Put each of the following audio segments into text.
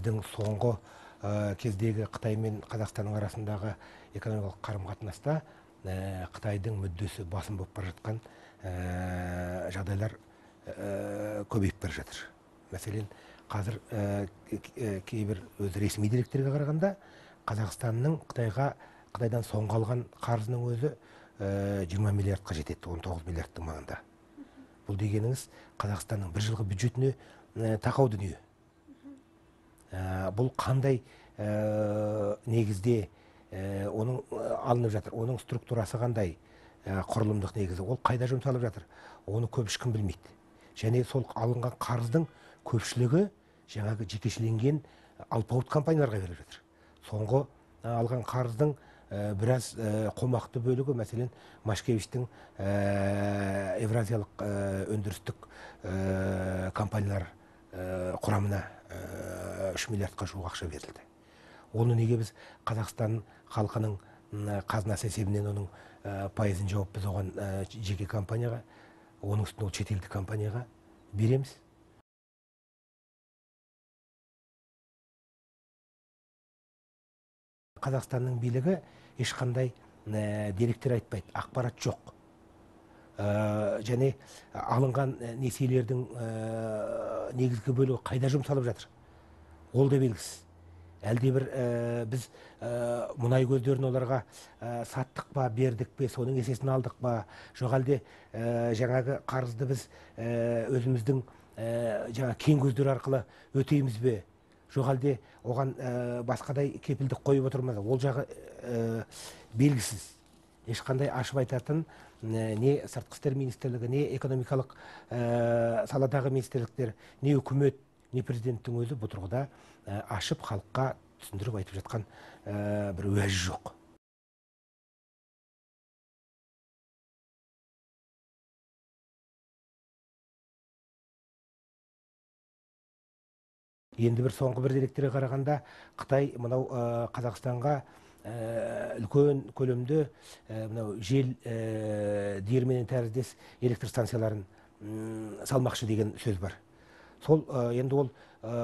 біздің соңғы кездегі Қытай мен Қазақстанның арасындағы экономикалық қарым-қатынаста Қытайдың мүддесі басым болып бара жатқан жағдайлар көбейіп бара жатыр. Мәселен, қазір кейбір өз ресми деректерге қарағанда Қазақстанның Қытайдан соңғы алған қарызының өзі 20 миллиардқа жетеді, 19 миллиардтың маңында. Бұл дегеніңіз Қазақстанның бір жылғы бюджетіне тақау дүние. Бұл қандай негізде оның алынып жатыр, оның структурасы қандай, құрылымдық негізі, ол қайда жұмсалып жатыр, оны көп ешкім білмейді. Және сол алынған қарыздың көпшілігі жаңағы жекешеленген алпауыт компанияларға беріліп жатыр. Соңғы алған қарыздың біраз қомақты бөлігі, мәселен, Машкевичтің Евразиялық өндірістік компаниялар құрамына 3 миллиардқа жуық ақша берілді. Оны неге біз Қазақстан халқының қазынасы есебінен оның пайызын жауып біз оған жеке компанияға, оның үстіне ол шетелдік компанияға береміз? Қазақстанның билігі ешқандай деректер айтпайды, ақпарат жоқ. Және алынған несиелердің негізгі бөлігі қайда жұмсалып жатыр? Ол да белгісіз. Әлде бір біз мұнай көздерін оларға саттық па, бердік пе, соның есесін алдық па, жоқ әлде жаңағы қарызды біз өзіміздің кен көздері арқылы өтейміз бе, жоқ әлде оған басқадай кепілдік қойып отырмыз? Ол жағы белгісіз. Ешқандай ашып айтатын не сыртқы істер министрлігі, не экономикалық саладағы министрліктер, не үкімет, не президенттің өзі бұл тұрғыда ашып халыққа түсіндіріп айтып жатқан бір уәж жоқ. Енді бір соңғы бір деректерге қарағанда Қытай мынау Қазақстанға үлкен көлемді жел диірмені тәріздес электр станцияларын салмақшы деген сөз бар. Сол енді ол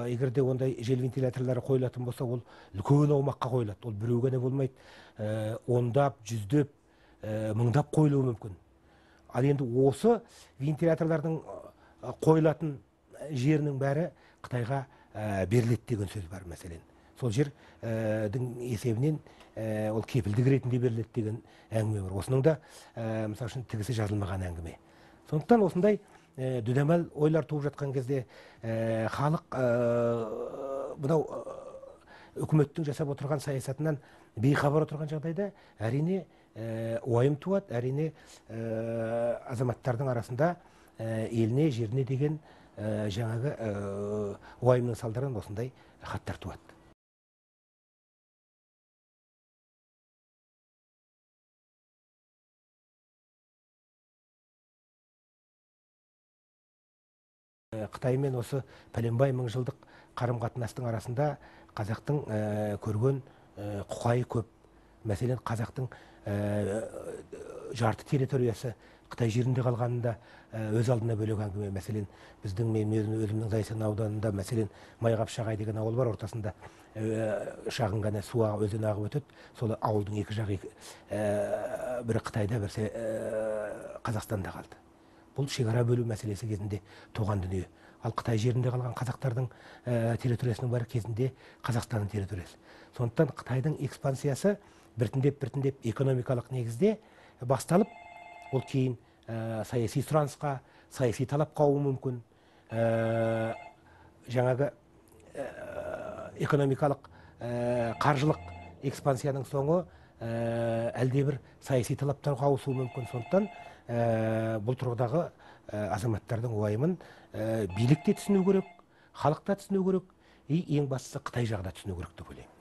егерде ондай жел вентиляторлары қойылатын болса, ол үлкен аумаққа қойылады. Ол біреу ғана болмайды, ондап, жүздеп, мыңдап қойылуы мүмкін. Ал енді осы вентиляторлардың қойылатын жерінің бәрі Қытайға беріледі деген сөз бар, мәселен. Сол жердің есебінен ол кепілдік ретінде беріледі деген әңгіме бар. Осының да мысалы үшін тігісі жазылмаған әңгіме. Сондықтан осындай дүдәмәл ойлар туып жатқан кезде халық мынау үкіметтің жасап отырған саясатынан бейхабар отырған жағдайда әрине уайым туады, әрине азаматтардың арасында еліне, жеріне деген жаңағы уайымның салдарынан осындай хаттар туады. Қытай мен осы пәленбай мыңжылдық қарым-қатынастың арасында қазақтың көрген құқайы көп. Мәселен, қазақтың жарты территориясы Қытай жерінде қалғанында өз алдына бөлек әңгіме. Мәселен, өзімнің Зайсан ауданында, мәселен, Майқапшағай деген ауыл бар, ортасында шағын ғана су өзен ағып өтеді. Сол ауылдың екі жағы бірі Қытайда, бірі Қазақстанда қалды. Бұл шекара бөлу мәселесі кезінде туған дүние. Ал Қытай жерінде қалған қазақтардың территориясының бәрі кезінде Қазақстанның территориясы. Сондықтан Қытайдың экспансиясы біртіндеп экономикалық негізде басталып, ол кейін саяси сұранысқа, саяси талапқа ауы мүмкін. Жаңағы экономикалық, қаржылық экспансияның соңы әлде бір саяси талаптарға ауысуы мүмкін. Сондықтан бұл тұрғыдағы азаматтардың уайымын билік те түсіну керек, халық та түсіну керек, ең бастысы Қытай жағы да түсіну керек деп ойлаймын.